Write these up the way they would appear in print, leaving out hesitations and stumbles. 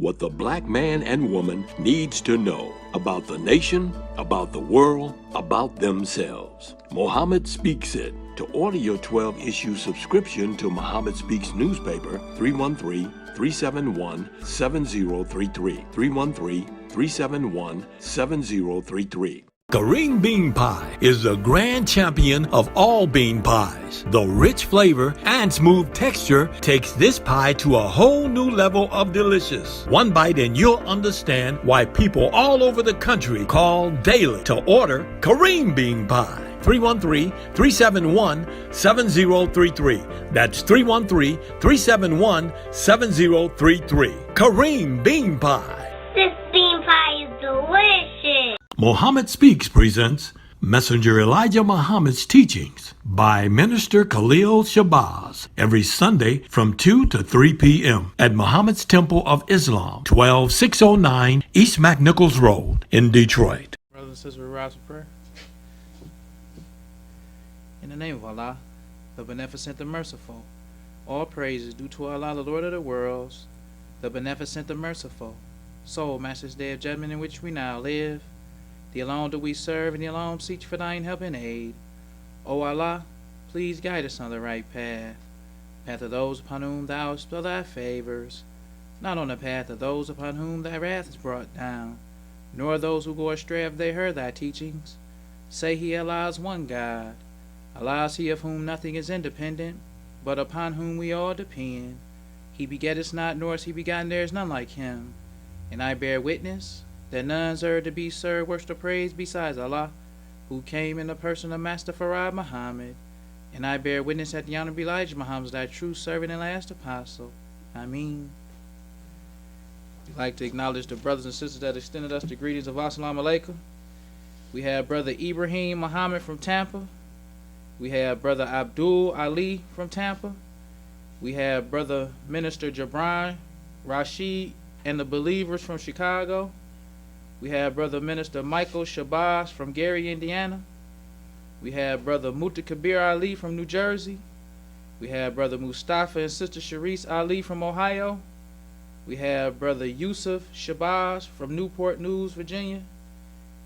what the black man and woman needs to know about the nation, about the world, about themselves. Muhammad Speaks It. To order your 12-issue subscription to Muhammad Speaks newspaper, 313-371-7033. 313-371-7033. Kareem Bean Pie is the grand champion of all bean pies. The rich flavor and smooth texture takes this pie to a whole new level of delicious. One bite and you'll understand why people all over the country call daily to order Kareem Bean Pie. 313-371-7033. That's 313-371-7033. Kareem Bean Pie. This bean pie is delicious. Muhammad Speaks presents Messenger Elijah Muhammad's Teachings by Minister Khalil Shabazz every Sunday from 2 to 3 p.m. at Muhammad's Temple of Islam, 12609 East McNichols Road in Detroit. Brothers and sisters, we rise for prayer. In the name of Allah, the Beneficent, the Merciful, all praises due to Allah, the Lord of the worlds, the Beneficent, the Merciful, Soul Master's Day of Judgment in which we now live. The alone do we serve, and the alone seek for thine help and aid. O Allah, please guide us on the right path, path of those upon whom thou hast bestowed thy favors, not on the path of those upon whom thy wrath is brought down, nor those who go astray have they heard thy teachings. Say he, Allah is one God. Allah is he of whom nothing is independent, but upon whom we all depend. He begetteth not, nor is he begotten, there is none like him. And I bear witness that none deserve to be served, worship, or praise besides Allah, who came in the person of Master Farad Muhammad. And I bear witness that the Honorable Elijah Muhammad is thy true servant and last apostle. Ameen. We'd like to acknowledge the brothers and sisters that extended us the greetings of Assalamu Alaikum. We have Brother Ibrahim Muhammad from Tampa. We have Brother Abdul Ali from Tampa. We have Brother Minister Jabran Rashid and the Believers from Chicago. We have Brother Minister Michael Shabazz from Gary, Indiana. We have Brother Mutakabir Ali from New Jersey. We have Brother Mustafa and Sister Sharice Ali from Ohio. We have Brother Yusuf Shabazz from Newport News, Virginia.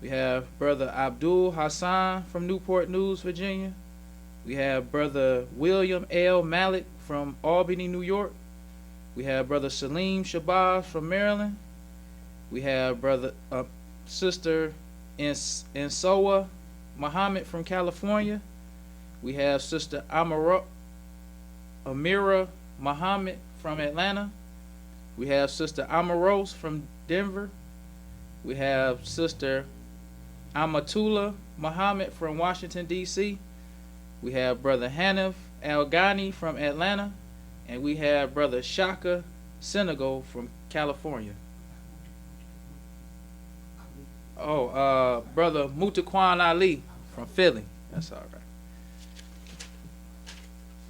We have Brother Abdul Hassan from Newport News, Virginia. We have Brother William L. Malik from Albany, New York. We have Brother Salim Shabazz from Maryland. We have Brother Sister Insoa Muhammad from California. We have Sister Amira Muhammad from Atlanta. We have Sister Amaros from Denver. We have Sister Amatullah Muhammad from Washington, D.C. We have Brother Hanif Al-Ghani from Atlanta. And we have Brother Shaka Senegal from California. Brother Mutaquan Ali from Philly. That's all right.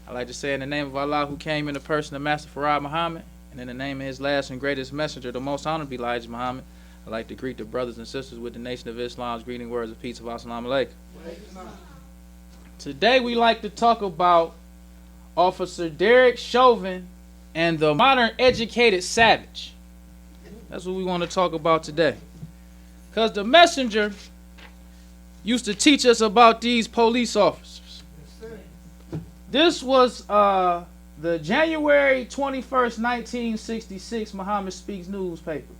I'd like to say in the name of Allah, who came in the person of Master Farad Muhammad, and in the name of his last and greatest messenger, the most honorable Elijah Muhammad, I'd like to greet the brothers and sisters with the Nation of Islam's greeting words of peace of Assalamu Alaikum. Today we like to talk about Officer Derrick Chauvin and the modern educated savage. That's what we want to talk about today. Because the messenger used to teach us about these police officers. This was the January 21st, 1966 Muhammad Speaks newspaper.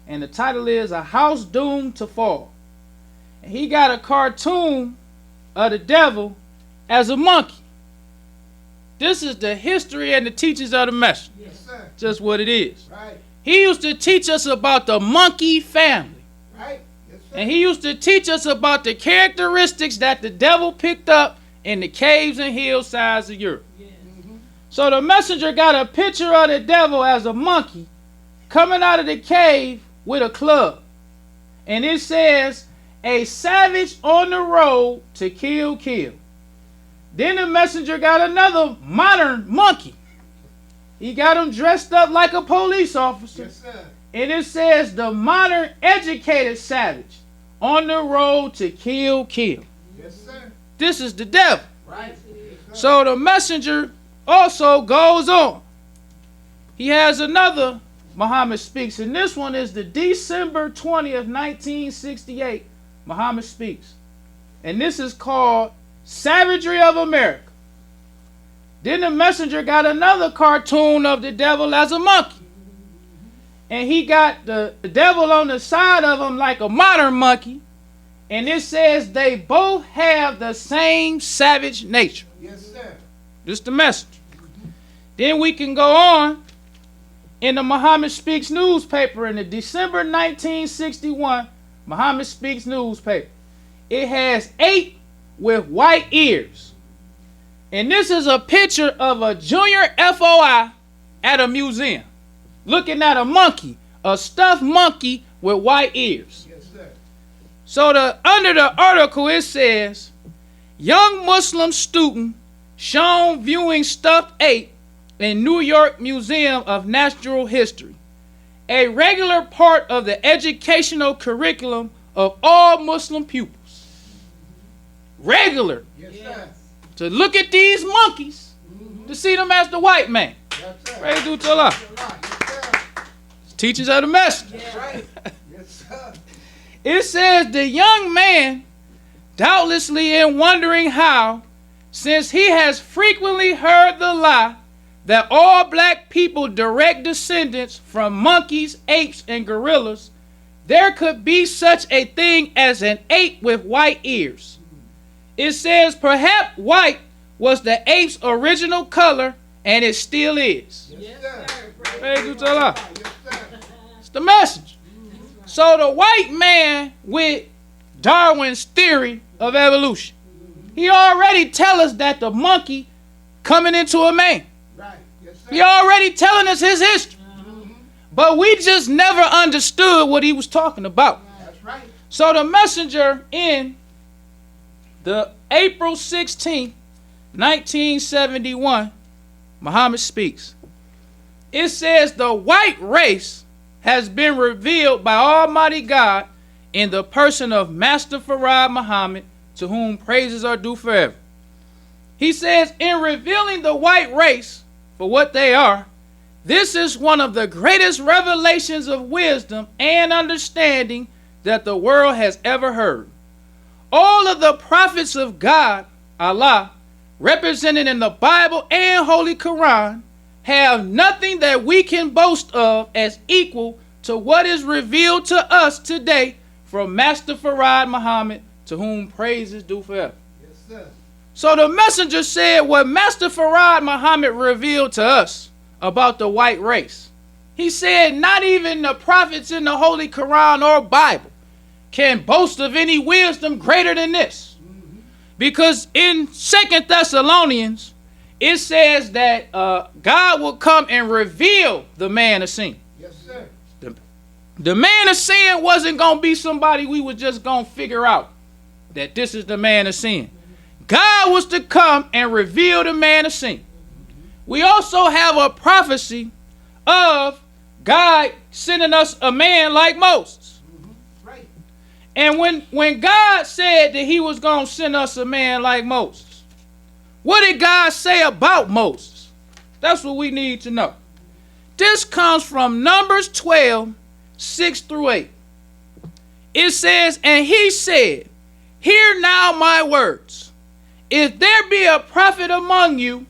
And the title is A House Doomed to Fall. And he got a cartoon of the devil as a monkey. This is the history and the teachings of the messenger. Yes, sir. Just what it is. Right. He used to teach us about the monkey family. Right. Yes, sir. And he used to teach us about the characteristics that the devil picked up in the caves and hillsides of Europe. Yeah. Mm-hmm. So the messenger got a picture of the devil as a monkey coming out of the cave with a club. And it says, a savage on the road to kill. Then the messenger got another modern monkey. He got him dressed up like a police officer. Yes, sir. And it says the modern educated savage on the road to kill. Yes, sir. This is the devil. Right. Yes, sir. So the messenger also goes on. He has another Muhammad Speaks. And this one is the December 20th, 1968. Muhammad Speaks. And this is called Savagery of America. Then the messenger got another cartoon of the devil as a monkey. And he got the devil on the side of him like a modern monkey. And it says they both have the same savage nature. Yes, sir. This is the messenger. Then we can go on in the Muhammad Speaks newspaper in the December 1961 Muhammad Speaks newspaper. It has 8 with white ears. And this is a picture of a junior FOI at a museum looking at a monkey, a stuffed monkey with white ears. Yes, sir. So under the article it says, young Muslim student shown viewing stuffed ape in New York Museum of Natural History, a regular part of the educational curriculum of all Muslim pupils. Regular. Yes, sir. To look at these monkeys, to see them as the white man. Yes, sir. Praise be to Allah. Yes, sir. Teachers of the message. That's right. Yes, sir. It says the young man, doubtlessly in wondering how, since he has frequently heard the lie that all black people direct descendants from monkeys, apes, and gorillas, there could be such a thing as an ape with white ears. It says perhaps white was the ape's original color, and it still is. Yes, sir. Praise be to Allah. Yes, sir. It's the message. So the white man with Darwin's theory of evolution, he already tell us that the monkey coming into a man. Right. Yes, sir. He already telling us his history. But we just never understood what he was talking about. That's right. So the messenger in the April 16th, 1971, Muhammad Speaks. It says the white race has been revealed by Almighty God in the person of Master Farad Muhammad, to whom praises are due forever. He says, in revealing the white race for what they are, this is one of the greatest revelations of wisdom and understanding that the world has ever heard. All of the prophets of God, Allah, represented in the Bible and Holy Quran, have nothing that we can boast of as equal to what is revealed to us today from Master Farad Muhammad, to whom praise is due forever. Yes, sir. So the messenger said what Master Farad Muhammad revealed to us about the white race. He said not even the prophets in the Holy Quran or Bible can boast of any wisdom greater than this. Because in 2 Thessalonians, it says that God will come and reveal the man of sin. Yes, sir. The man of sin wasn't going to be somebody we was just going to figure out that this is the man of sin. God was to come and reveal the man of sin. We also have a prophecy of God sending us a man like Moses. Right. And when God said that he was going to send us a man like Moses, what did God say about Moses? That's what we need to know. This comes from Numbers 12, 6 through 8. It says, and he said, hear now my words. If there be a prophet among you,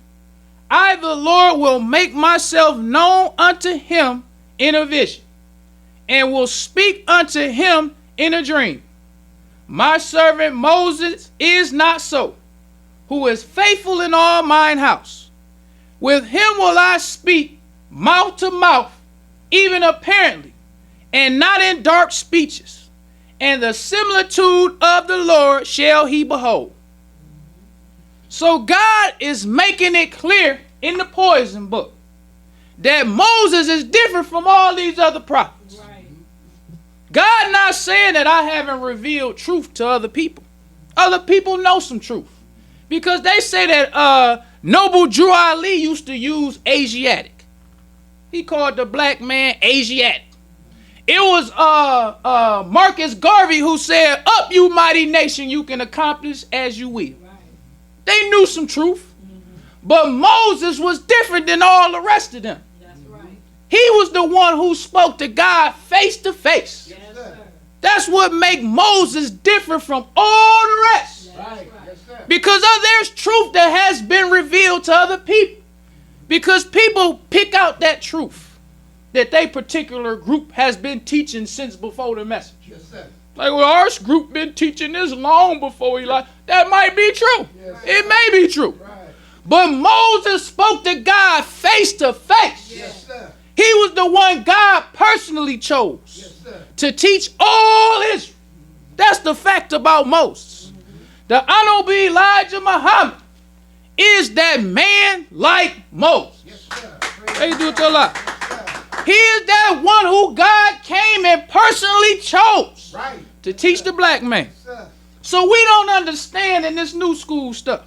I, the Lord, will make myself known unto him in a vision, and will speak unto him in a dream. My servant Moses is not so, who is faithful in all mine house. With him will I speak mouth to mouth, even apparently, and not in dark speeches. And the similitude of the Lord shall he behold. So God is making it clear in the poison book that Moses is different from all these other prophets. Right. God not saying that I haven't revealed truth to other people. Other people know some truth. Because they say that Noble Drew Ali used to use Asiatic. He called the black man Asiatic. It was Marcus Garvey who said, up you mighty nation, you can accomplish as you will. Right. They knew some truth. But Moses was different than all the rest of them. That's right. He was the one who spoke to God face to face. Yes, sir. That's what makes Moses different from all the rest. Right. Yes, sir. Because there's truth that has been revealed to other people. Because people pick out that truth that they particular group has been teaching since before the message. Yes, sir. Like, well, our group been teaching this long before Eli. That might be true. Yes, It may be true. Right. But Moses spoke to God face to face. Yes, sir. He was the one God personally chose Yes, sir. to teach all Israel. That's the fact about Moses. The Honorable Elijah Muhammad is that man like Moses. Yes, sir. They do it a lot. Yes, sir. He is that one who God came and personally chose Right. to teach the black man. Yes, sir. So we don't understand in this new school stuff.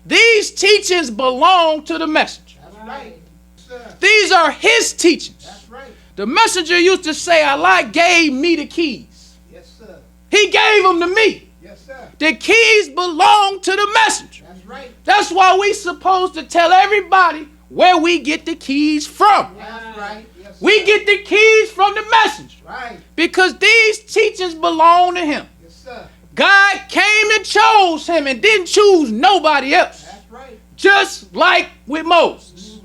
These teachings belong to the messenger. That's right. Yes, sir. These are his teachings. That's right. The messenger used to say, Allah gave me the keys. Yes, sir. He gave them to me. Yes, sir. The keys belong to the messenger. That's right. That's why we supposed to tell everybody where we get the keys from. That's right. Yes, sir. We get the keys from the messenger Right. because these teachings belong to him. Yes, sir. God came and chose him and didn't choose nobody else. That's right. Just like with Moses.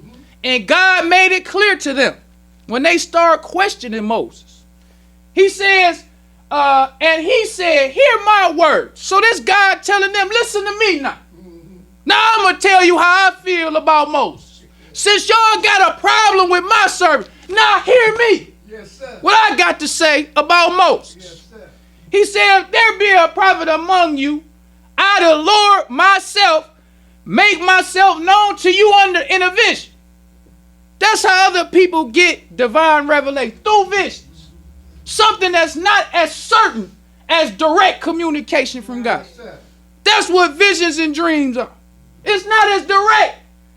And God made it clear to them when they start questioning Moses. He says, and he said, hear my words. So this God telling them, listen to me now. Now I'm going to tell you how I feel about Moses. Since y'all got a problem with my service, now hear me. Yes, sir. What I got to say about Moses. Yes, sir. He said, if there be a prophet among you, I the Lord myself make myself known to you in a vision. That's how other people get divine revelation, through visions. Something that's not as certain as direct communication from God. Yes, sir. That's what visions and dreams are. It's not as direct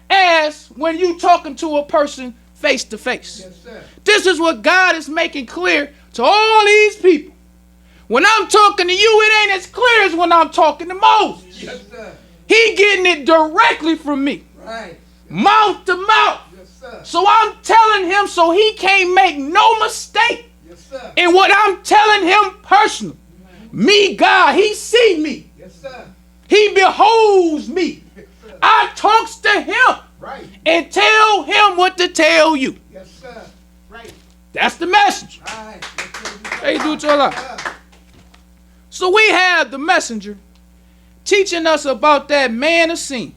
as when you talking to a person face to face. Yes, sir. This is what God is making clear to all these people. When I'm talking to you, it ain't as clear as when I'm talking to Moses. Yes, sir. He getting it directly from me, Right. mouth to mouth. Yes, sir. So I'm telling him so he can't make no mistake Yes, sir. in what I'm telling him personally. Me, God, he see me. Yes, sir. He beholds me. Yes, sir. I talks to him Right. and tell him what to tell you. Yes, sir. Right. That's the message. Right. Yes, sir. They do it to a lot. Sir. So we have the messenger teaching us about that man of sin.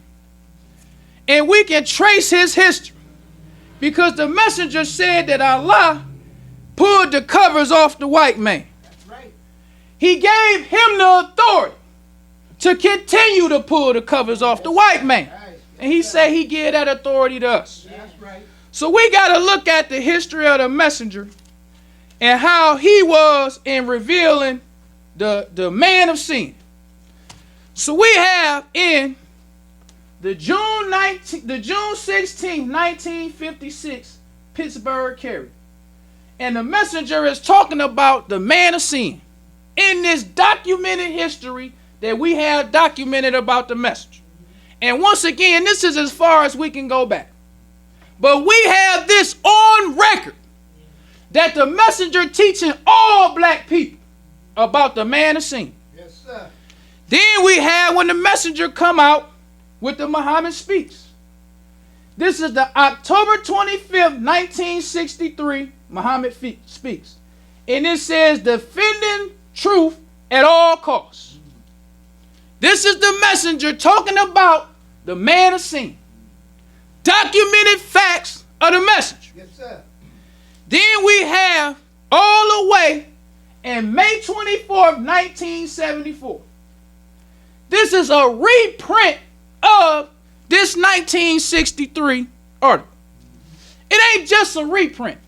And we can trace his history because the messenger said that Allah pulled the covers off the white man. That's right. He gave him the authority to continue to pull the covers off the white man. Right. And he said he gave that authority to us. That's right. So we got to look at the history of the messenger and how he was in revealing the man of sin. So we have in the June 16, 1956 Pittsburgh carry. And the messenger is talking about the man of sin in this documented history that we have documented about the messenger. And once again, this is as far as we can go back. But we have this on record that the messenger teaching all black people about the man of sin. Yes, sir. Then we had when the messenger come out with the Muhammad Speaks. This is the October 25th, 1963 Muhammad Speaks. And it says defending truth at all costs. This is the messenger talking about the man of sin. Documented facts of the messenger. Yes, sir. Then we have all the way in May 24th, 1974. This is a reprint of this 1963 article. It ain't just a reprint.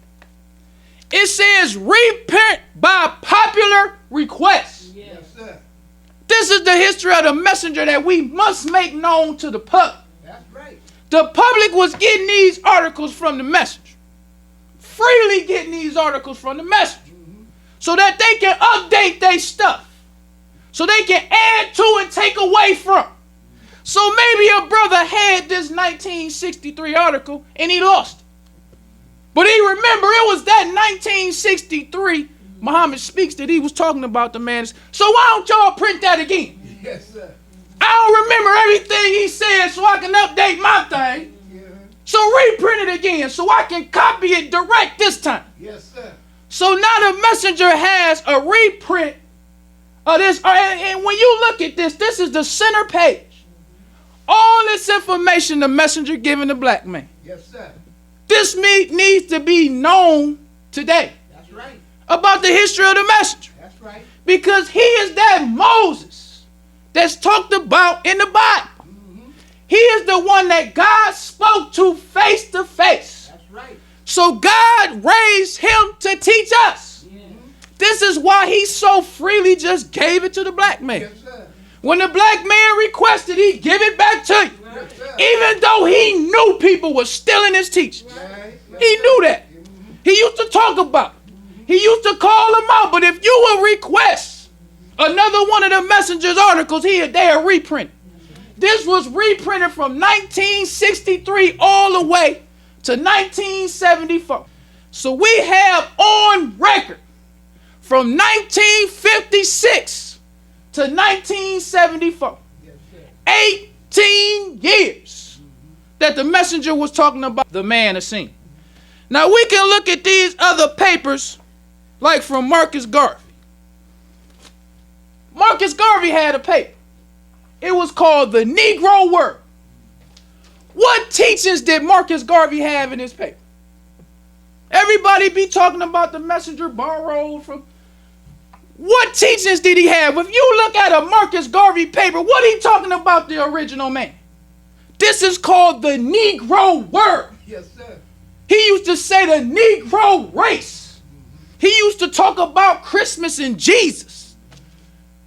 It says reprint by popular request. Yes, sir. This is the history of the messenger that we must make known to the public. That's right. The public was getting these articles from the messenger. Freely getting these articles from the messenger. So that they can update their stuff. So they can add to and take away from. So maybe a brother had this 1963 article and he lost it. But he remember it was that 1963 Muhammad Speaks that he was talking about the man. So why don't y'all print that again? Yes, sir. I don't remember everything he said so I can update my thing. Yeah. So reprint it again so I can copy it direct this time. Yes, sir. So now the messenger has a reprint of this. And when you look at this, this is the center page. All this information the messenger giving the black man. Yes, sir. This needs to be known today That's right. about the history of the messenger. That's right. Because he is that Moses that's talked about in the Bible. Mm-hmm. He is the one that God spoke to face. That's right. So God raised him to teach us. Mm-hmm. This is why he so freely just gave it to the black man. Yes, sir. When the black man requested, he give it back to you. Yes, sir. Even though he knew people were stealing his teachings. Right. Yes, He sir. knew that. He used to talk about it. He used to call them out. But if you will request another one of the messenger's articles, they are reprinted. This was reprinted from 1963 all the way to 1974. So we have on record from 1956 to 1974, Yes, sir. 18 years that the messenger was talking about the man of sin. Now we can look at these other papers like from Marcus Garvey. Marcus Garvey had a paper. It was called The Negro Word. What teachings did Marcus Garvey have in his paper? Everybody be talking about the messenger borrowed from. What teachings did he have? If you look at a Marcus Garvey paper, what he talking about the original man? This is called the Negro Word. Yes, sir. He used to say the Negro race. He used to talk about Christmas and Jesus.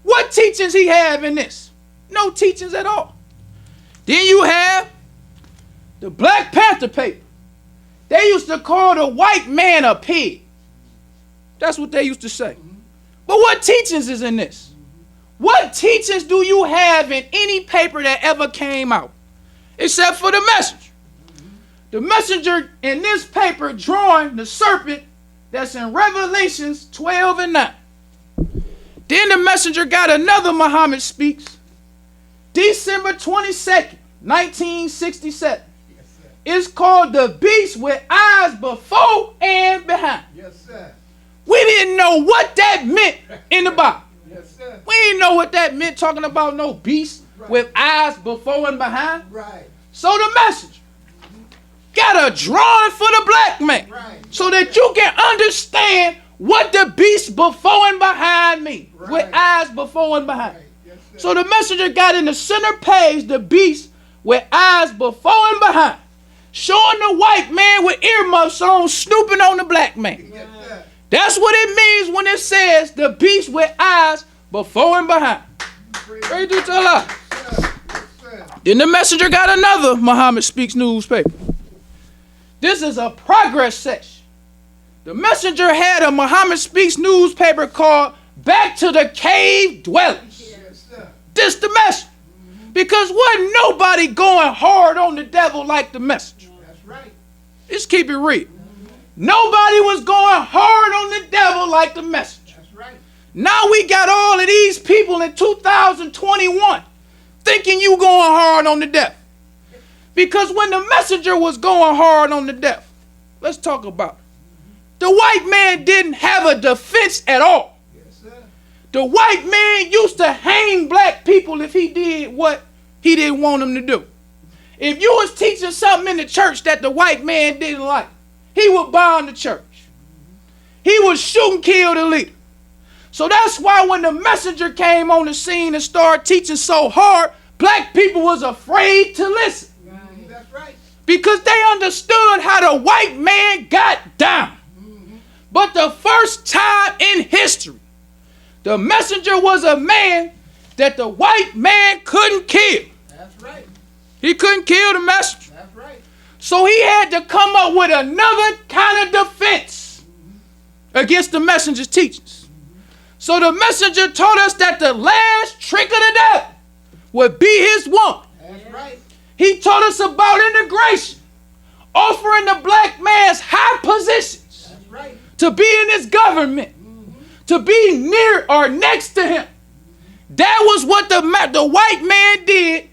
What teachings he have in this? No teachings at all. Then you have the Black Panther paper. They used to call the white man a pig. That's what they used to say. But what teachings is in this? What teachings do you have in any paper that ever came out? Except for the messenger. The messenger in this paper drawing the serpent that's in Revelations 12 and 9. Then the messenger got another Muhammad Speaks, December 22nd, 1967. Yes, sir. It's called The Beast with Eyes Before and Behind. Yes, sir. We didn't know what that meant in the Bible. Yes, sir. We didn't know what that meant talking about no beast with eyes before and behind. Right. So the messenger got a drawing for the black man Right. so that you can understand what the beast before and behind mean. Right. With eyes before and behind. Right. Yes, sir. So the messenger got in the center page the beast with eyes before and behind, showing the white man with earmuffs on snooping on the black man. Yes, sir. That's what it means when it says the beast with eyes before and behind. Praise to Allah. Yes, sir. Yes, sir. Then the messenger got another Muhammad Speaks newspaper. This is a progress section. The messenger had a Muhammad Speaks newspaper called Back to the Cave Dwellers. Yes, sir. This the messenger. Because wasn't nobody going hard on the devil like the messenger. That's right. Let's keep it real. Nobody was going hard on the devil like the messenger. That's right. Now we got all of these people in 2021 thinking you going hard on the devil. Because when the messenger was going hard on the devil, let's talk about it. The white man didn't have a defense at all. Yes, sir. The white man used to hang black people if he did what he didn't want them to do. If you was teaching something in the church that the white man didn't like, he would bomb the church. He would shoot and kill the leader. So that's why when the messenger came on the scene and started teaching so hard, black people was afraid to listen. That's right. Because they understood how the white man got down. But the first time in history, the messenger was a man that the white man couldn't kill. That's right. He couldn't kill the messenger. That's right. So he had to come up with another kind of defense against the messenger's teachings. So the messenger told us that the last trick of the devil would be his woman. That's right. He taught us about integration. offering the black man's high positions That's right. to be in his government, to be near or next to him. That was what the white man did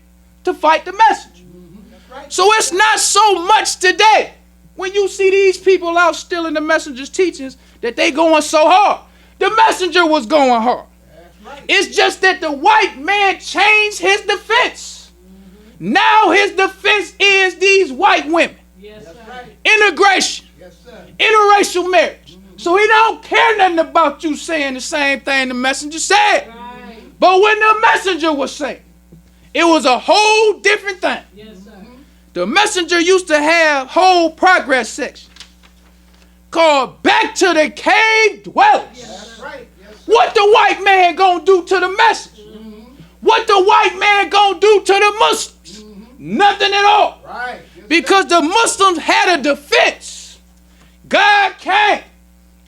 to fight the messenger. That's right. So it's not so much today when you see these people out stealing the messenger's teachings that they going so hard. The messenger was going hard. That's right. It's just that the white man changed his defense. Now his defense is these white women. That's right. Integration, Yes, sir. interracial marriage. So he don't care nothing about you saying the same thing the messenger said. But when the messenger was saying, it was a whole different thing. The messenger used to have whole progress section called Back to the Cave Dwellers. That's right. Yes, sir. What the white man gonna do to the message? What the white man gonna do to the Muslims? Nothing at all. Right. Yes, Because the Muslims had a defense. God came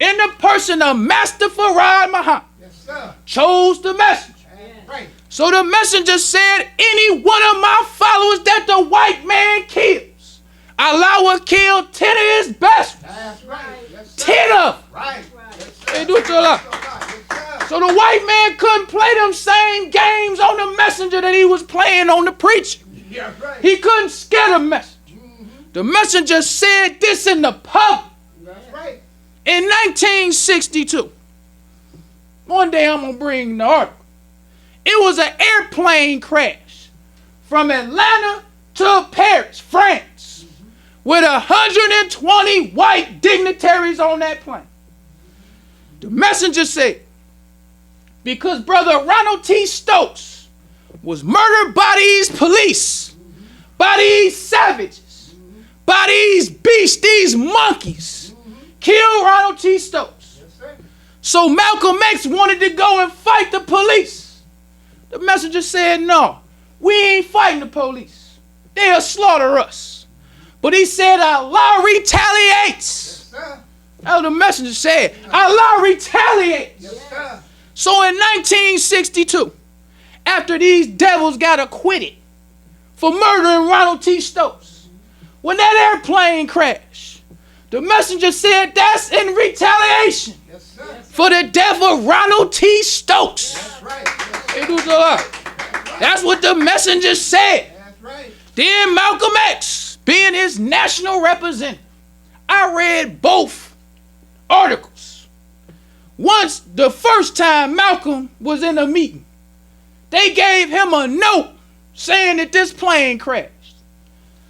in the person of Master Farad Muhammad, yes, sir. chose the messenger. That's right. So the messenger said, any one of my followers that the white man kills, Allah will kill 10 of his best ones. That's right. Yes, sir. 10 of them. Right. Yes, sir. They do it to Allah. Yes, sir. So the white man couldn't play them same games on the messenger that he was playing on the preacher. Yeah, right. He couldn't scare the messenger. The messenger said this in the public. That's right. In 1962, one day I'm going to bring the article. It was an airplane crash from Atlanta to Paris, France, with 120 white dignitaries on that plane. The messenger said, because Brother Ronald T. Stokes was murdered by these police, by these savages, by these beasts, these monkeys, killed Ronald T. Stokes. Yes, sir. So Malcolm X wanted to go and fight the police. The messenger said, no, we ain't fighting the police. They'll slaughter us. But he said, Allah retaliates. Yes, sir. That's what the messenger said. Allah retaliates. Yes, sir. So in 1962, after these devils got acquitted for murdering Ronald T. Stokes, when that airplane crashed, the messenger said that's in retaliation Yes, sir. for the death of Ronald T. Stokes. That's right. Yes, sir. They do the law. That's what the messenger said. That's right. Then Malcolm X, being his national representative, I read both articles. Once, the first time Malcolm was in a meeting, they gave him a note saying that this plane crashed.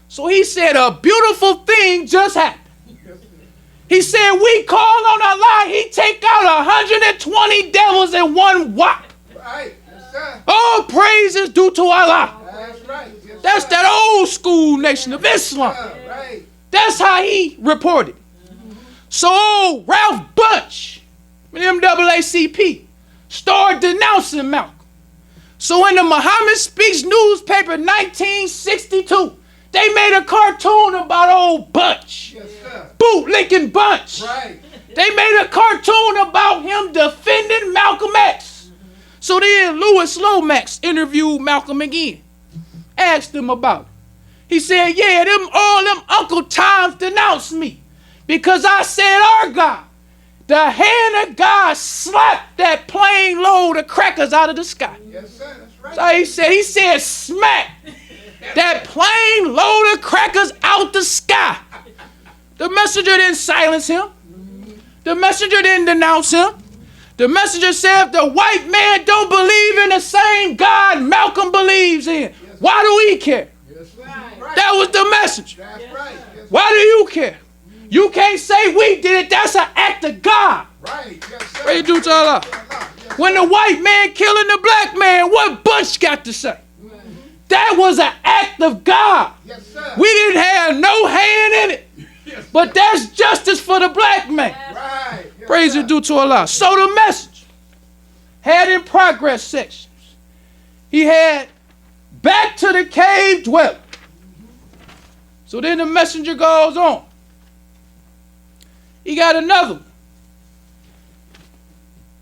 So he said, a beautiful thing just happened. He said, we call on Allah, he take out 120 devils in one whop. Right. Yes, sir. All praise is due to Allah. That's right. Yes, That's sir. that old school nation of Islam. Right. That's how he reported. So old Ralph Bunch, NAACP, started denouncing Malcolm. So in the Muhammad Speaks newspaper 1962, they made a cartoon about old Bunch, Yes, sir. bootlicking Bunch. Right. They made a cartoon about him defending Malcolm X. So then Louis Lomax interviewed Malcolm again, asked him about it. He said, yeah, all them Uncle Toms denounced me because I said our God, the hand of God slapped that plane load of crackers out of the sky. Yes, sir. That's right. So he said smack that plane load of crackers out the sky. The messenger didn't silence him. The messenger didn't denounce him. The messenger said if the white man don't believe in the same God Malcolm believes in, why do we care? Yes, sir. Right. That was the messenger. That's right. Yes, Why do you care? You can't say we did it. That's an act of God. right. Yes, sir. What you do to Allah? Yes, When the white man killing the black man, what Bunch got to say? That was an act of God. yes, sir. We didn't have no hand in it. But that's justice for the black man. Right. Yes, Praise sir. is due to Allah. So the message had in progress sections. He had back to the cave dweller. So then the messenger goes on. He got another one.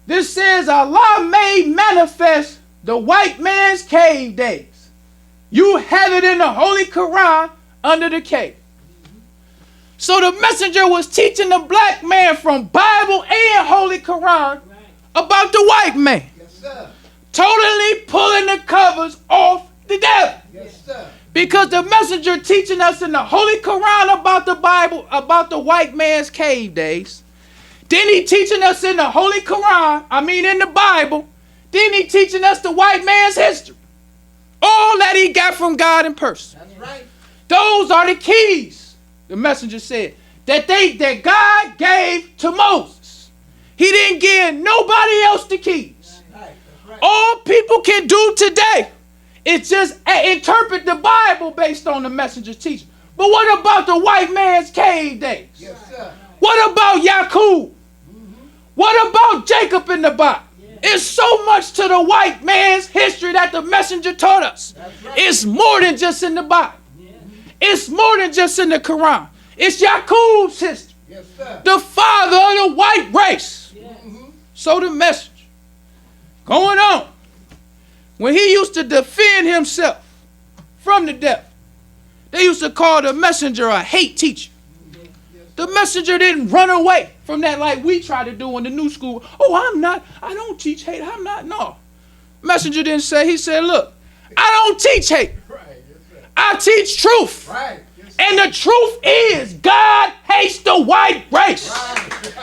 This says Allah made manifest the white man's cave days. You have it in the Holy Quran under the cave. So the messenger was teaching the black man from Bible and Holy Quran about the white man. Yes, sir. Totally pulling the covers off the devil. Yes, sir. Because the messenger teaching us in the Holy Quran about the Bible, about the white man's cave days. Then he teaching us in the Holy Quran, in the Bible. Then he teaching us the white man's history. All that he got from God in person. That's right. Those are the keys, the messenger said, that God gave to Moses. He didn't give nobody else the keys. That's right. All people can do today is just interpret the Bible based on the messenger's teaching. But what about the white man's cave days? Yes, sir. What about Yaqub? What about Jacob in the Bible? It's so much to the white man's history that the messenger taught us. Right. It's more than just in the Bible. It's more than just in the Quran. It's Yaqub's history. Yes, sir. The father of the white race. So the messenger, going on, when he used to defend himself from the devil, they used to call the messenger a hate teacher. The messenger didn't run away from that like we try to do in the new school. Oh, I don't teach hate. No. Messenger didn't say, he said, look, I don't teach hate. Right. Yes, sir. I teach truth. Right. Yes, sir. And the truth is God hates the white race. Right.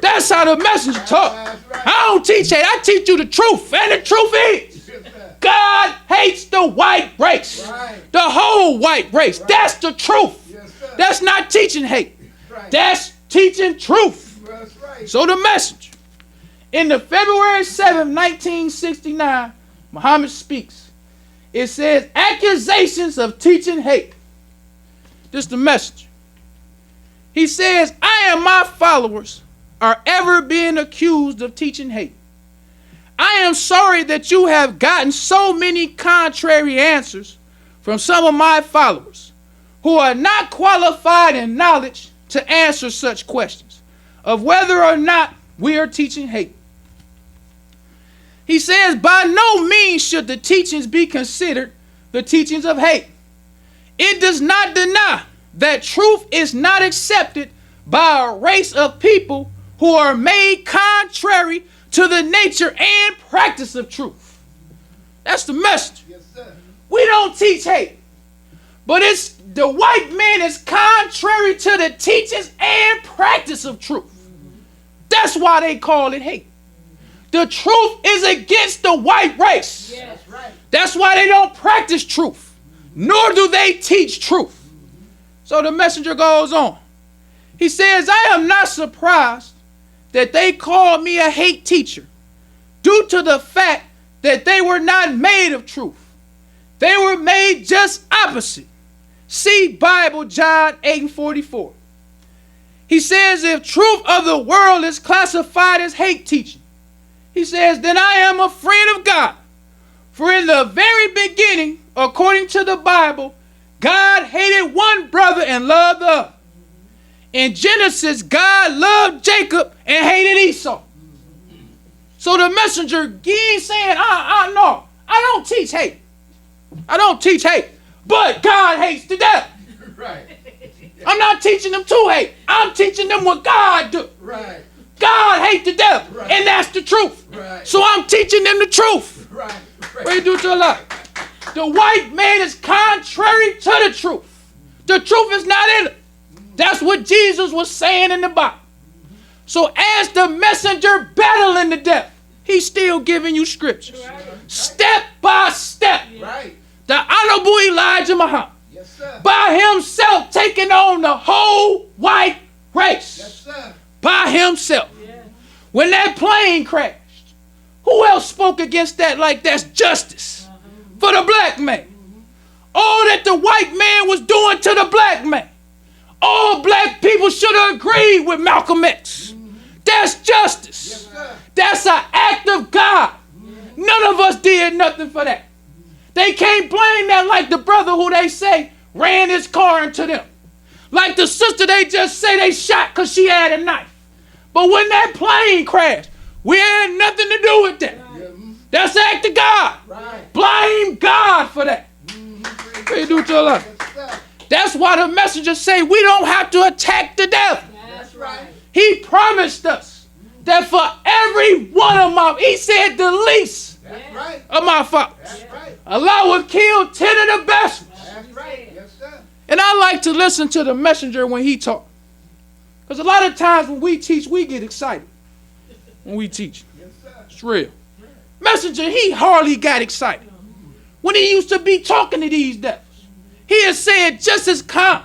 That's how the messenger taught. That's right. I don't teach hate. I teach you the truth. And the truth is Yes, sir. God hates the white race. Right. The whole white race. Right. That's the truth. Yes, sir. That's not teaching hate. Right. That's teaching truth. That's right. So the messenger, in the February 7, 1969, Muhammad speaks. It says, accusations of teaching hate. This is the messenger. He says, I and my followers are ever being accused of teaching hate. I am sorry that you have gotten so many contrary answers from some of my followers who are not qualified in knowledge to answer such questions of whether or not we are teaching hate. He says, by no means should the teachings be considered the teachings of hate. It does not deny that truth is not accepted by a race of people who are made contrary to the nature and practice of truth. That's the message. Yes, sir. We don't teach hate. But it's the white man is contrary to the teachings and practice of truth. That's why they call it hate. The truth is against the white race. That's right. That's why they don't practice truth, nor do they teach truth. So the messenger goes on. He says, I am not surprised that they call me a hate teacher due to the fact that they were not made of truth. They were made just opposite. See Bible, John 8:44. He says, if truth of the world is classified as hate teaching, he says, then I am a friend of God. For in the very beginning, according to the Bible, God hated one brother and loved the other. In Genesis, God loved Jacob and hated Esau. So the messenger, he ain't saying, no, I don't teach hate. I don't teach hate. But God hates the devil. Right. I'm not teaching them to hate. I'm teaching them what God do. Right. God hates the devil. Right. And that's the truth. Right. So I'm teaching them the truth. Right. What you do to Allah? The white man is contrary to the truth. The truth is not in it. That's what Jesus was saying in the Bible. So as the messenger battling the devil, he's still giving you scriptures. Step by step. Right. The Honorable Elijah Muhammad, Yes, sir. by himself taking on the whole white race. Yes, sir. By himself. When that plane crashed, who else spoke against that like that's justice for the black man? All that the white man was doing to the black man, all black people should have agreed with Malcolm X. That's justice. Yes, sir. That's an act of God. None of us did nothing for that. They can't blame that like the brother who they say ran his car into them. Like the sister they just say they shot because she had a knife. But when that plane crashed, we had nothing to do with that. That's the act of God. Right. Blame God for that. What you do to Allah? Yes, sir. That's why the messenger say we don't have to attack the devil. That's right. He promised us that for every one of my, he said the least That's right. of my fathers, That's right. Allah will kill 10 of the best ones. That's right. Yes, sir. And I like to listen to the messenger when he talk. Because a lot of times when we teach, we get excited when we teach. Yes, sir. It's real. Messenger, he hardly got excited when he used to be talking to these devils. He has said just as calm.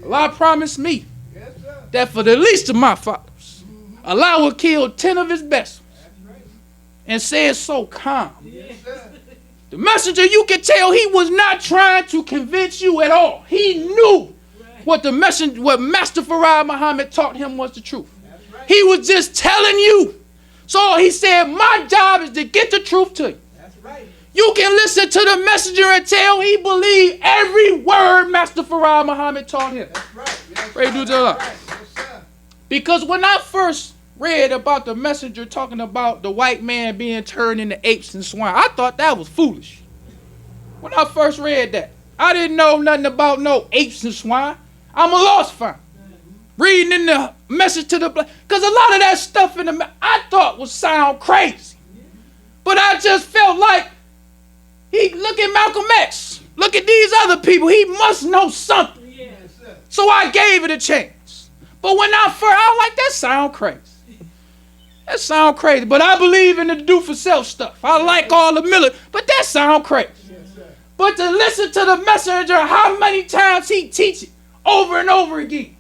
Allah promised me Yes, sir. that for the least of my fathers, Allah will kill 10 of his best ones. That's right. And said so calm. Yes, sir. The messenger, you can tell he was not trying to convince you at all. He knew what the messenger, what Master Farad Muhammad taught him was the truth. That's right. He was just telling you. So he said, my job is to get the truth to you. That's right. You can listen to the messenger and tell he believed every word Master Farad Muhammad taught him. That's right. Yes, Praise sir. be to Allah. That's right. Yes, sir. Because when I first read about the messenger talking about the white man being turned into apes and swine, I thought that was foolish. When I first read that, I didn't know nothing about no apes and swine. I'm a lost find. Reading in the message to the black, because a lot of that stuff in the I thought would sound crazy. But I just felt like, look at Malcolm X. Look at these other people. He must know something. Yes, sir. So I gave it a chance. But when I was like, that sound crazy. That sound crazy. But I believe in the do for self stuff. I like all the military. But that sound crazy. Yes, sir. But to listen to the messenger, how many times he teach it over and over again.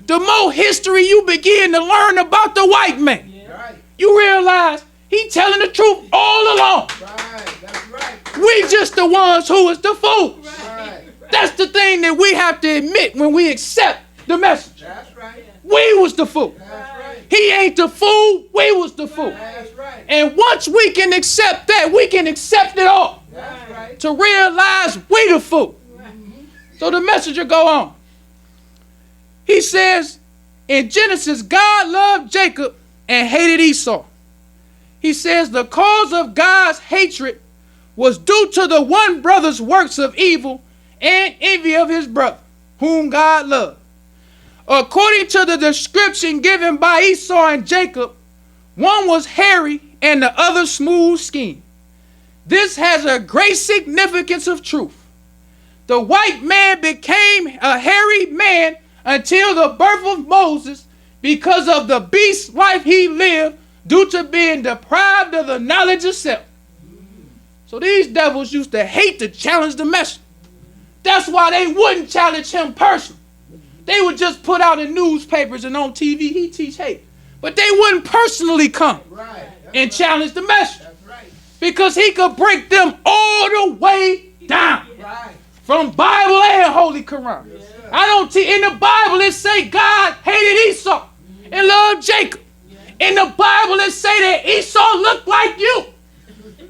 The more history you begin to learn about the white man, Right. you realize he telling the truth all along. Right. That's right. We just the ones who is the fools. Right. That's the thing that we have to admit when we accept the message. That's right. We was the fool. That's right. He ain't the fool, we was the fool. That's right. And once we can accept that, we can accept it all. That's right. To realize we the fool. So the messenger go on. He says, in Genesis, God loved Jacob and hated Esau. He says the cause of God's hatred was due to the one brother's works of evil and envy of his brother, whom God loved. According to the description given by Esau and Jacob, one was hairy and the other smooth-skinned. This has a great significance of truth. The white man became a hairy man until the birth of Moses because of the beast life he lived due to being deprived of the knowledge of self. So these devils used to hate to challenge the messenger. That's why they wouldn't challenge him personally. They would just put out in newspapers and on TV, he teach hate. But they wouldn't personally come Right. and challenge the messenger That's right. because he could break them all the way down. Right. From Bible and Holy Quran. I don't in the Bible it say God hated Esau and loved Jacob. In the Bible it say that Esau looked like you.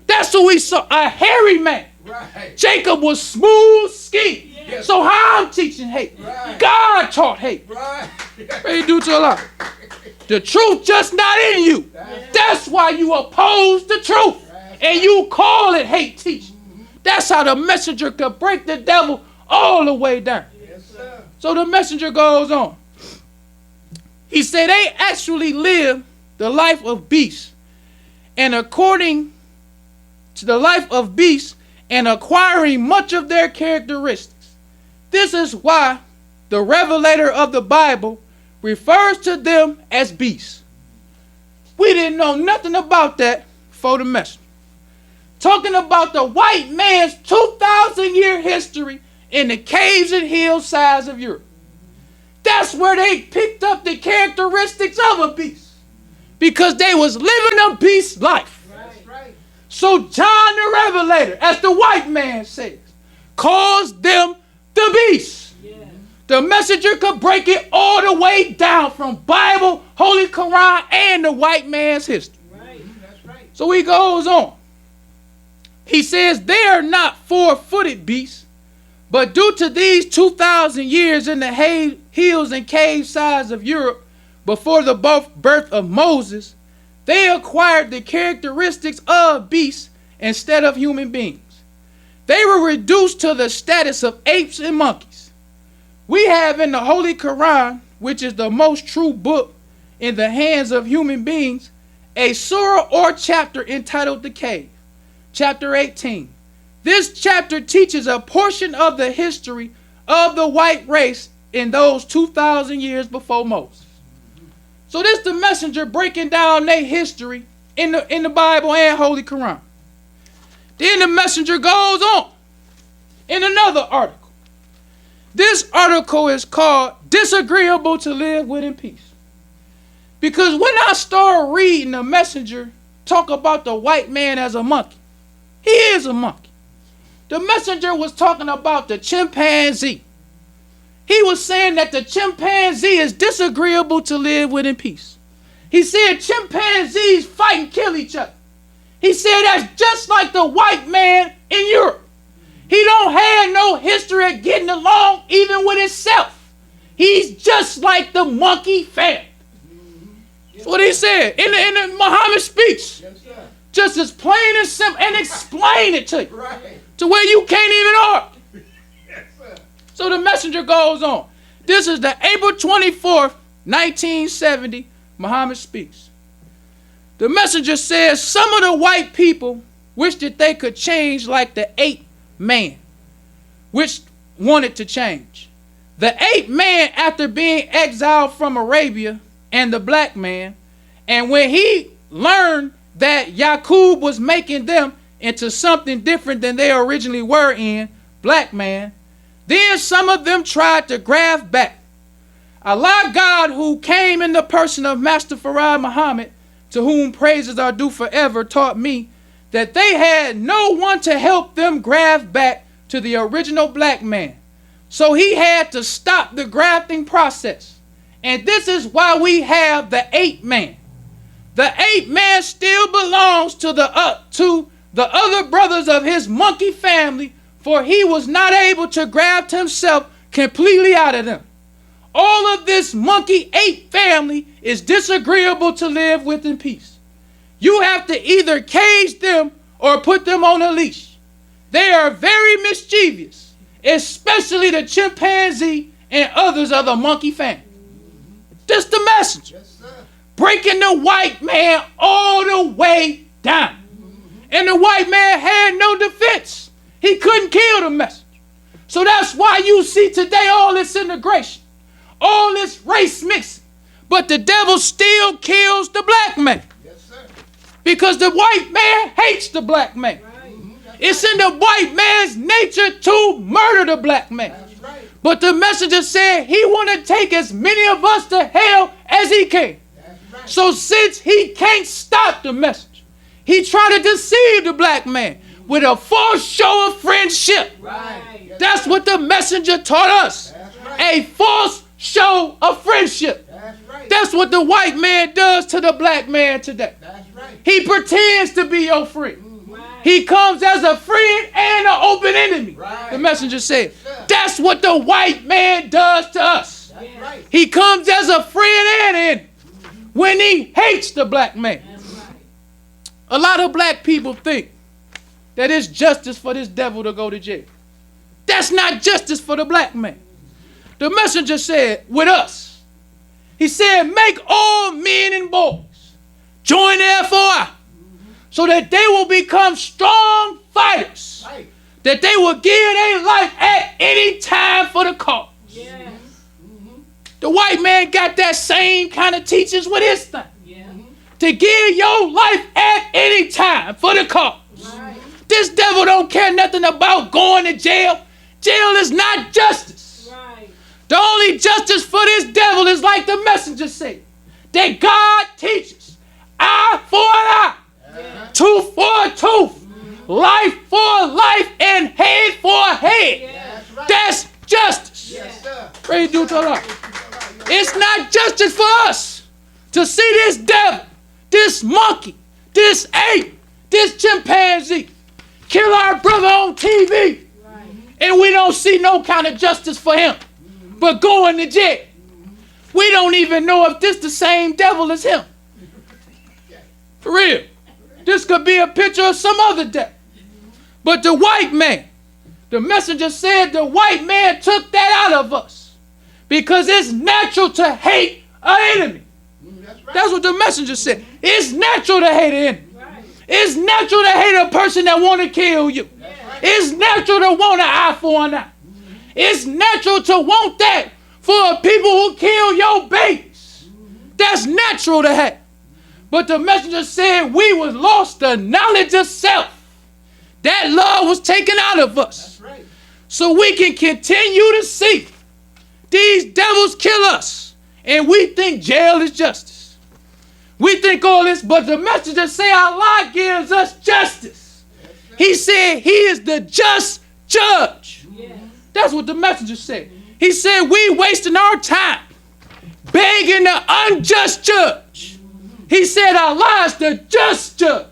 That's who we saw, a hairy man. Right. Jacob was smooth skinned. Yes. So how I'm teaching hate? Right. God taught hate. Right. Praise due to Allah. The truth just not in you. That's why you oppose the truth and you call it hate teaching. That's how the messenger could break the devil all the way down. Yes, sir. So the messenger goes on. He said they actually live the life of beasts. And according to the life of beasts and acquiring much of their characteristics. This is why the revelator of the Bible refers to them as beasts. We didn't know nothing about that for the messenger. Talking about the white man's 2,000-year history in the caves and hillsides of Europe. That's where they picked up the characteristics of a beast. Because they was living a beast life. That's right. So John the Revelator, as the white man says, calls them the beast. The messenger could break it all the way down from Bible, Holy Quran, and the white man's history. That's right. So he goes on. He says they are not four-footed beasts, but due to these 2,000 years in the hills and cave sides of Europe before the birth of Moses, they acquired the characteristics of beasts instead of human beings. They were reduced to the status of apes and monkeys. We have in the Holy Quran, which is the most true book in the hands of human beings, a surah or chapter entitled The Cave, chapter 18. This chapter teaches a portion of the history of the white race in those 2,000 years before Moses. So this the messenger breaking down their history in the Bible and Holy Quran. Then the messenger goes on in another article. This article is called Disagreeable to Live With in Peace. Because when I start reading the messenger talk about the white man as a monkey, he is a monkey. The messenger was talking about the chimpanzee. He was saying that the chimpanzee is disagreeable to live with in peace. He said chimpanzees fight and kill each other. He said that's just like the white man in Europe. He don't have no history of getting along even with himself. He's just like the monkey family. That's what he said in the Muhammad speech. Yes, sir. Just as plain and simple, and explain it to you. Right. To where you can't even argue. Yes, sir. So the messenger goes on. This is the April 24th, 1970, Muhammad speaks. The messenger says some of the white people wish that they could change like the ape man, which wanted to change. The ape man, after being exiled from Arabia, and the black man, and when he learned that Yaqub was making them into something different than they originally were in, black man, then some of them tried to graft back. Allah God, who came in the person of Master Farad Muhammad, to whom praises are due forever, taught me that they had no one to help them graft back to the original black man. So he had to stop the grafting process. And this is why we have the ape man. The ape man still belongs to the other brothers of his monkey family, for he was not able to graft himself completely out of them. All of this monkey ape family is disagreeable to live with in peace. You have to either cage them or put them on a leash. They are very mischievous, especially the chimpanzee and others of the monkey family. This the messenger. Yes, sir. Breaking the white man all the way down. And the white man had no defense. He couldn't kill the messenger. So that's why you see today all this integration, all this race mixing. But the devil still kills the black man. Yes, sir. Because the white man hates the black man. It's in the white man's nature to murder the black man. That's right. But the messenger said he want to take as many of us to hell as he can. That's right. So since he can't stop the messenger, he tried to deceive the black man with a false show of friendship. Right. That's what the messenger taught us. That's right. A false show of friendship. That's right. That's what the white man does to the black man today. That's right. He pretends to be your friend. He comes as a friend and an open enemy. Right. The messenger said. Sir. That's what the white man does to us. That's right. He comes as a friend and an enemy when he hates the black man. A lot of black people think that it's justice for this devil to go to jail. That's not justice for the black man. The messenger said, with us, he said, make all men and boys join the FOI so that they will become strong fighters, Right. that they will give their life at any time for the cause. Yes. The white man got that same kind of teachings with his thing. Yeah. To give your life at any time for the cause. Right. This devil don't care nothing about going to jail. Jail is not justice. Right. The only justice for this devil is like the messenger said, that God teaches eye for an eye, tooth for a tooth, life for a life, and head for a head. That's right. That's justice. Yes, sir. Praise to Allah. It's not justice for us to see this devil, this monkey, this ape, this chimpanzee kill our brother on TV, and we don't see no kind of justice for him, but going to jail. We don't even know if this the same devil as him. For real. This could be a picture of some other devil. But the white man, The messenger said the white man took that out of us because it's natural to hate an enemy. That's what the messenger said. It's natural to hate an enemy. It's natural to hate a person that want to kill you. It's natural to want an eye for an eye. It's natural to want that for people who kill your babies. That's natural to hate. But the messenger said we was lost the knowledge of self. That love was taken out of us. So we can continue to see these devils kill us. And we think jail is justice. We think all this, but the messenger say Allah gives us justice. He said he is the just judge. That's what the messenger said. He said we wasting our time begging the unjust judge. He said Allah is the just judge.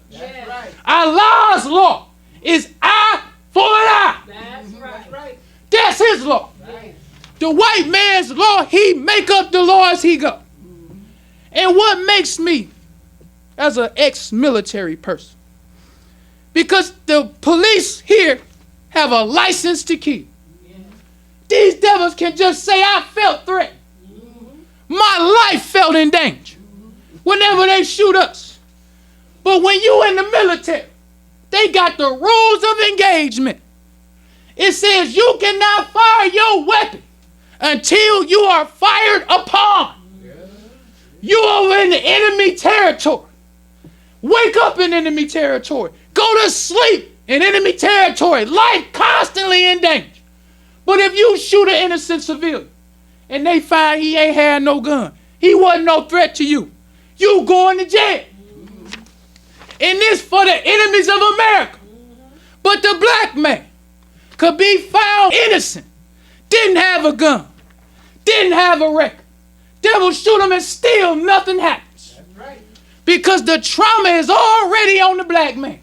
Allah's law is eye for an eye. That's his law. The white man's law, he make up the law as he go. And what makes me, as an ex-military person, because the police here have a license to kill. These devils can just say, I felt threatened. My life felt in danger whenever they shoot us. But when you in the military, they got the rules of engagement. It says you cannot fire your weapon until you are fired upon. You are in the enemy territory. Wake up in enemy territory. Go to sleep in enemy territory. Life constantly in danger. But if you shoot an innocent civilian and they find he ain't had no gun, he wasn't no threat to you, you going to jail. And this for the enemies of America. But the black man could be found innocent, didn't have a gun, didn't have a record. Devil shoot him and still nothing happens. Because the trauma is already on the black man.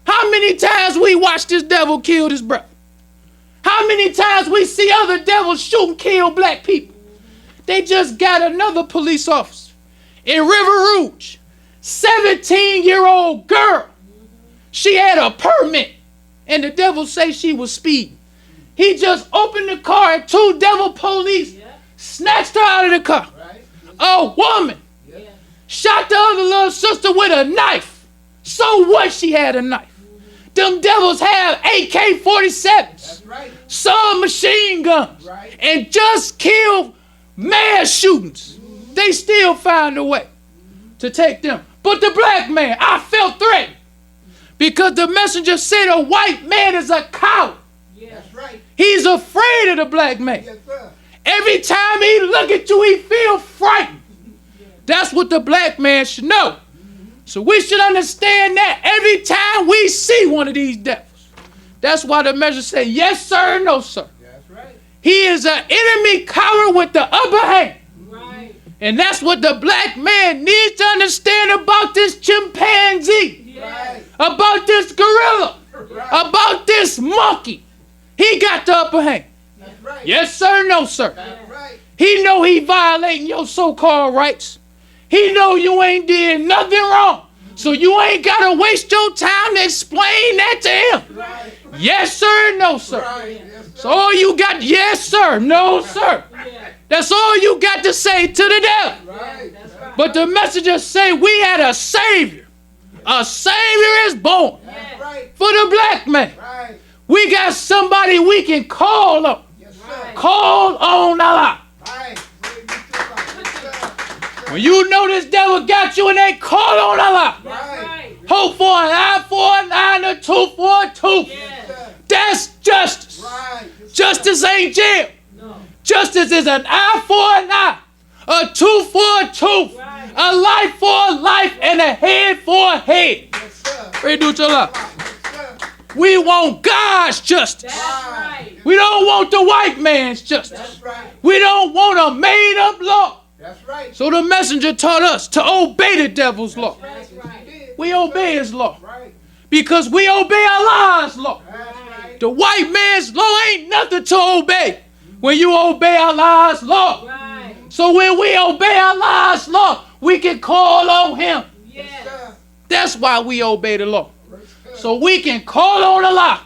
How many times we watch this devil kill his brother? How many times we see other devils shoot and kill black people? They just got another police officer in River Rouge, 17-year-old girl. She had a permit and the devil say she was speeding. He just opened the car and two devil police snatched her out of the car. A woman shot the other little sister with a knife. So what, she had a knife? Them devils have AK-47s, submachine guns, and just kill mass shootings. They still find a way to take them. But the black man, I felt threatened because the messenger said a white man is a coward. He's afraid of the black man. Every time he look at you, he feel frightened. That's what the black man should know. So we should understand that every time we see one of these devils. That's why the measure say yes sir, no sir. He is an enemy coward with the upper hand. And that's what the black man needs to understand about this chimpanzee, about this gorilla, about this monkey. He got the upper hand. Yes sir, no sir. He know he violating your so-called rights. He know you ain't did nothing wrong. So you ain't got to waste your time to explain that to him. Yes sir, no sir. So all you got, yes sir, no sir. That's all you got to say to the devil. But the messenger say we had a savior. A savior is born for the black man. We got somebody we can call on. Call on Allah. When you know this devil got you and they call on Allah. Hope for an eye for an eye and a tooth for a tooth. That's justice. Justice ain't jail. Justice is an eye for an eye, a tooth for a tooth, a life for a life, and a head for a head. Pray to Allah. We want God's justice. We don't want the white man's justice. We don't want a made-up law. So the messenger taught us to obey the devil's law. We obey his law because we obey Allah's law. The white man's law ain't nothing to obey when you obey Allah's law. So when we obey Allah's law, we can call on him. That's why we obey the law. So we can call on Allah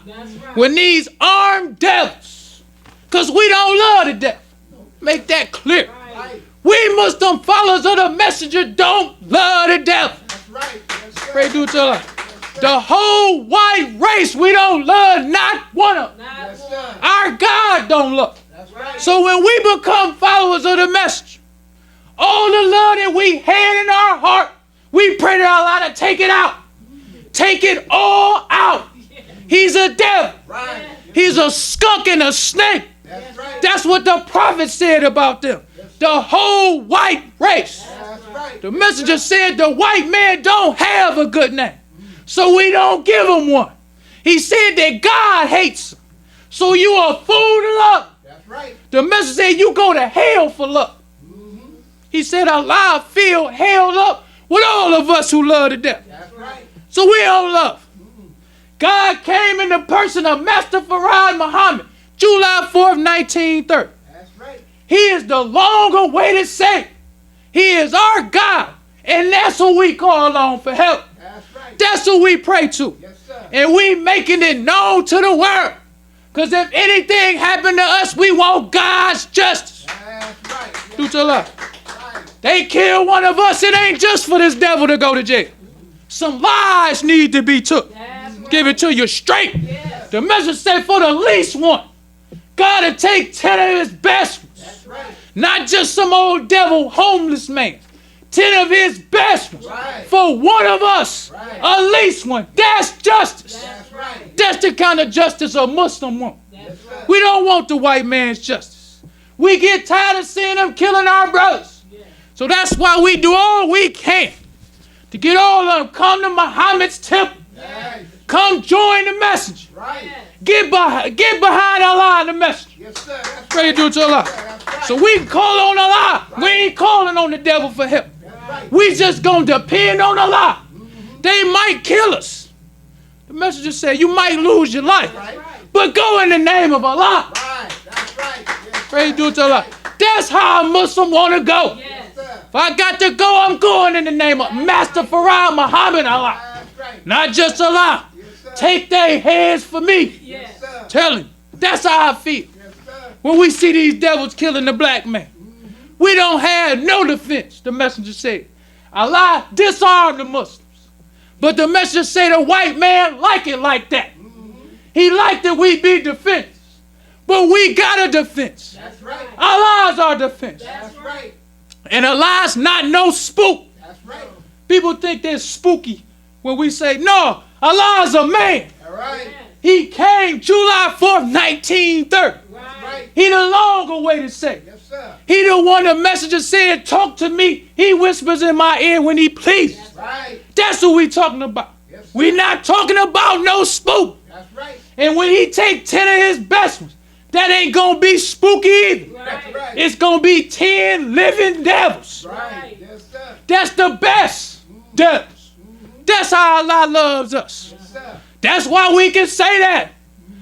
when these armed devils, because we don't love the devil. Make that clear. Right. We Muslim followers of the messenger don't love the devil. That's right. Yes, sir. Pray to Allah. The whole white race, we don't love not one of them. Yes, sir. Our God don't love. That's right. So when we become followers of the messenger, all the love that we had in our heart, we pray to Allah to take it out. Take it all out. He's a devil. Right. He's a skunk and a snake. That's right. That's what the prophet said about them. The whole white race. That's right. The messenger said the white man don't have a good name. So we don't give him one. He said that God hates him. So you a fool to love. That's right. The messenger said you go to hell for love. He said Allah fill hell up with all of us who love the devil. That's right. So we don't love. God came in the person of Master Farad Muhammad, July 4th, 1930. That's right. He is the long-awaited Savior. He is our God, and that's who we call on for help. That's right. That's who we pray to. Yes, sir. And we making it known to the world. Because if anything happened to us, we want God's justice. That's right. Yes, Do to Allah. right. They kill one of us, it ain't just for this devil to go to jail. Some lives need to be took. Give it to you straight. The message said for the least one, God to take 10 of his best ones. That's right. Not just some old devil homeless man. 10 of his best ones. Right. For one of us, Right. at least one. That's justice. That's right. That's the kind of justice a Muslim wants. Yes, sir. We don't want the white man's justice. We get tired of seeing them killing our brothers. So that's why we do all we can to get all of them come to Muhammad's temple. Right. Come join the messenger. Right. Get behind Allah and the messenger. Yes, sir. That's Pray right. to do to Allah. That's right. So we can call on Allah. We ain't calling on the devil for help. That's right. We just gonna depend on Allah. They might kill us. The messenger said you might lose your life. Right. But go in the name of Allah. Right. That's right. Yes, Pray to to Allah. That's how a Muslim wanna go. yes, sir. If I got to go, I'm going in the name of Master Farad Muhammad Allah. That's right. Not just Allah. Yes, sir. Take their hands for me. Yes, sir. Tell him. That's how I feel. Yes, sir. When we see these devils killing the black man. We don't have no defense, the messenger said. Allah disarmed the Muslims. But the messenger said the white man like it like that. He liked that we be defense. But we got a defense. That's right. Allah's our defense. That's right. And Allah's not no spook. That's right. People think they're spooky when we say, no, Allah's a man. All right. He came July 4th, 1930. That's right. He the long-awaited Savior. Yes, sir. He the one the messenger said, talk to me. He whispers in my ear when he pleases. Right. That's what we talking about. Yes, sir. We not talking about no spook. That's right. And when he take 10 of his best ones, that ain't gonna be spooky either. That's right. It's gonna be 10 living devils. Right. Yes, sir. That's the best devils. That's how Allah loves us. Yes, sir. That's why we can say that.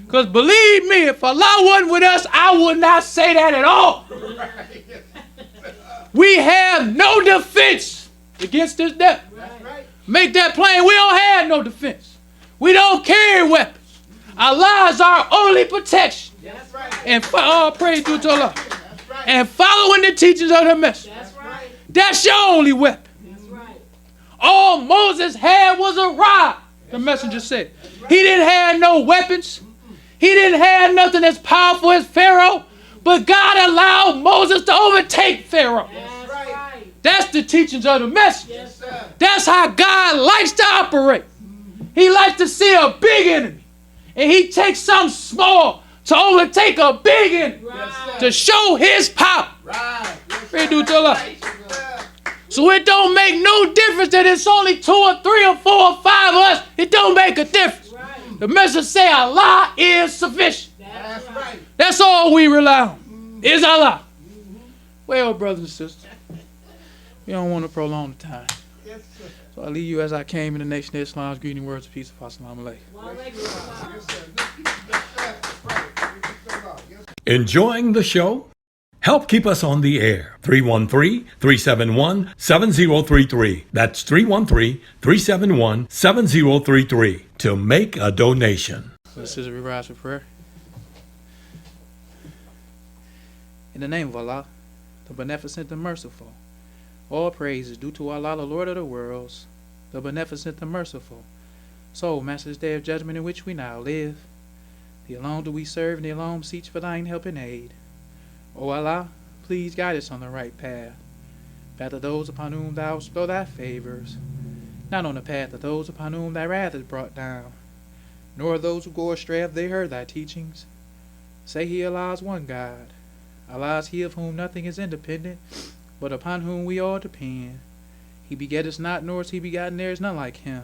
Because believe me, if Allah wasn't with us, I would not say that at all. Right. We have no defense against this devil. That's right. Make that plain. We don't have no defense. We don't carry weapons. Allah is our only protection. That's right. And all praise to Allah. That's right. And following the teachings of the message. That's right. That's your only weapon. That's right. All Moses had was a rod, the messenger said. He didn't have no weapons. He didn't have nothing as powerful as Pharaoh. But God allowed Moses to overtake Pharaoh. That's right. That's the teachings of the message. Yes, sir. That's how God likes to operate. He likes to see a big enemy. And he takes something small to overtake a big enemy. Yes, sir. To show his power. Right. Yes, Pray sir. to Allah. Yes, sir. So it don't make no difference that it's only 2 or 3 or 4 or 5 of us. It don't make a difference. The message say Allah is sufficient. That's right. That's all we rely on. Is Allah. Well, brothers and sisters, we don't want to prolong the time. Yes, sir. So I leave you as I came in the nation of Islam's greeting words of peace. Assalamu alaikum. Yes, sir. Yes, sir. That's right. Yes, sir. Enjoying the show? Help keep us on the air. 313-371-7033. That's 313-371-7033. to make a donation. Sisters, we rise for prayer. In the name of Allah, the beneficent and merciful, all praise is due to Allah, the Lord of the worlds, the beneficent and merciful. So, Master's Day of Judgment in which we now live, Thee alone do we serve, and Thee alone beseech for Thine help and aid. O Allah, please guide us on the right path of those upon whom Thou bestow Thy favors, not on the path of those upon whom Thy wrath is brought down, nor those who go astray if they heard Thy teachings. Say He Allah is one God. Allah is He of whom nothing is independent, but upon whom we all depend. He begetteth not, nor is He begotten, there is none like Him.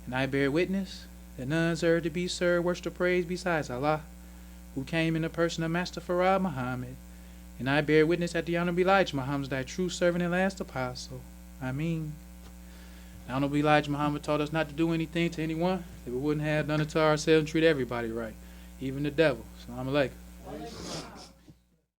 And I bear witness that none deserve to be served, worship, or praise besides Allah, who came in the person of Master Farad Muhammad. And I bear witness that the Honorable Elijah Muhammad is Thy true servant and last apostle. Ameen. The Honorable Elijah Muhammad taught us not to do anything to anyone that we wouldn't have done it to ourselves and treat everybody right, even the devil. Assalamu alaikum.